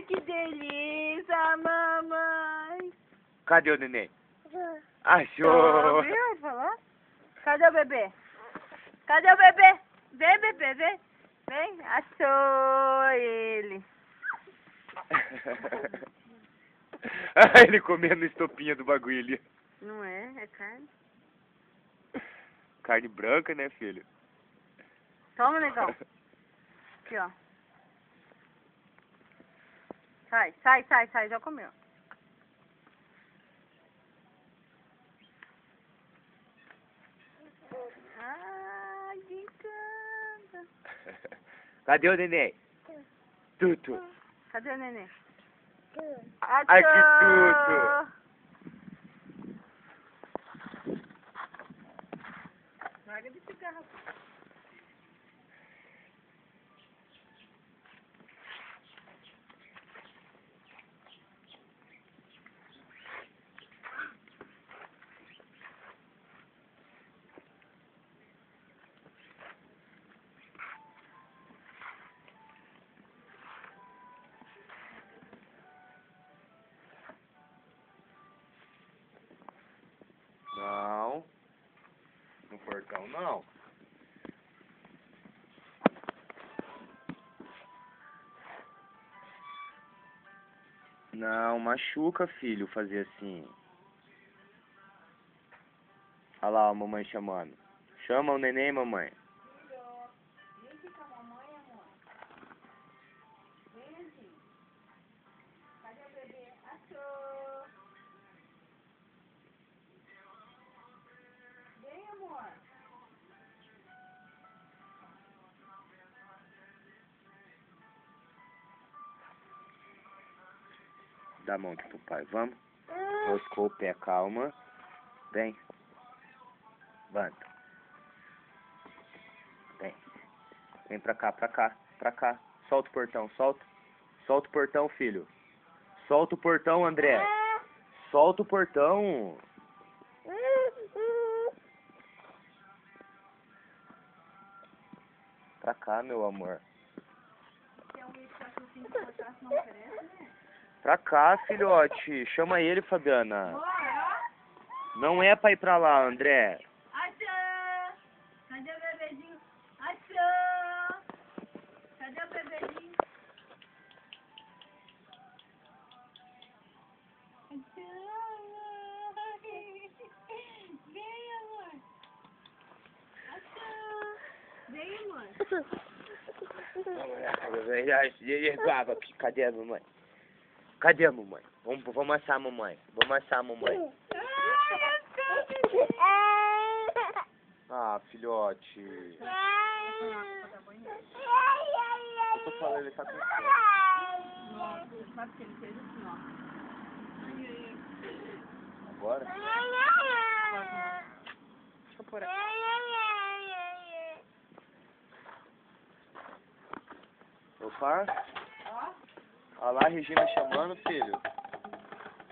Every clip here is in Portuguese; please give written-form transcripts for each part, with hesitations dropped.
que delícia, mamãe. Cadê o neném? Achou! Viu? Falou? Cadê o bebê? Cadê o bebê? Vem, bebê, vem. Vem. Achou ele. Ele comendo estopinha do bagulho ali. Não é? É carne. Carne branca, né, filho? Toma, negão. Aqui, ó. Sai, sai, sai, sai. Já comeu. Ai, que encanta. Cadê o neném? Tutu. Cadê o neném? Ai, que tudo! Larga de cigarro. Não. No portão, não. Não, machuca, filho, fazer assim. Olha lá a mamãe chamando. Chama o neném, mamãe. Vem aqui com a mamãe, amor. Vem aqui. Cadê o bebê? Achou. Vem, amor. Dá a mão aqui pro pai, vamos? Roscou o pé, calma. Vem. Levanta. Vem. Vem pra cá, pra cá, pra cá. Solta o portão, solta. Solta o portão, filho. Solta o portão, André. Solta o portão. Pra cá, meu amor. Pra cá, filhote. Chama ele, Fabiana. Não é pra ir pra lá, André. Achou! Cadê o bebezinho? Achou! Cadê o bebezinho? Achou! Vem, amor! Achou! Vem, amor! Cadê a mamãe? Cadê a mamãe? Vamos amassar a mamãe. Vamos amassar a mamãe. Ah, filhote. Eu tô falando, ele tá com fome. Nossa, sabe que ele fez assim, ó. Agora? Deixa eu pôr aqui. Opa. Olha lá a Regina chamando, filho.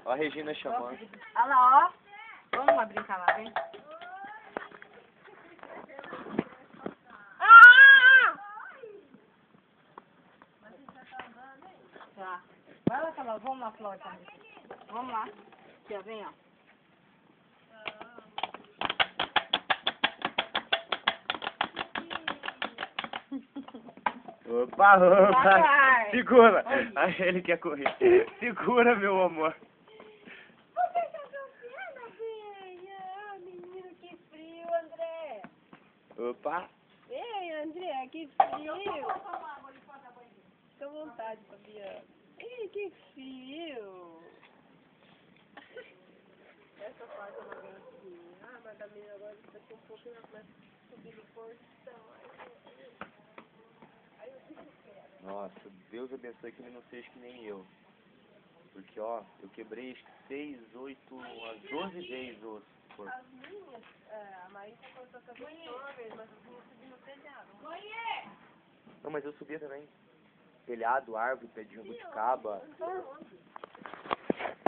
Olha a Regina chamando. Olha lá, ó. Vamos lá brincar lá, vem. Tá. Vai lá, Carol. Vamos lá, Flor, também. Vamos lá. Aqui, ó. Vem, ó. Opa, opa. Vai. Segura. Aí ele quer correr. Segura, meu amor. Você tá confiando, filha? Ah, menino, que frio, André. Opa. Ei, André, que frio. Fica à vontade, Fabiana. Ei, que frio. Essa parte é uma gracinha. Ah, mas a menina agora daqui um pouco ela começa a subir no portão. Aí eu fico quieto. Nossa, Deus abençoe que ele não seja que nem eu. Porque, ó, eu quebrei 6, 8, umas 12 vezes o corpo. As minhas, a Maísa começou a fazer uma vez, mas as minhas subindo no telhado. Não, mas eu subia também. Telhado, árvore, pé de jabuticaba.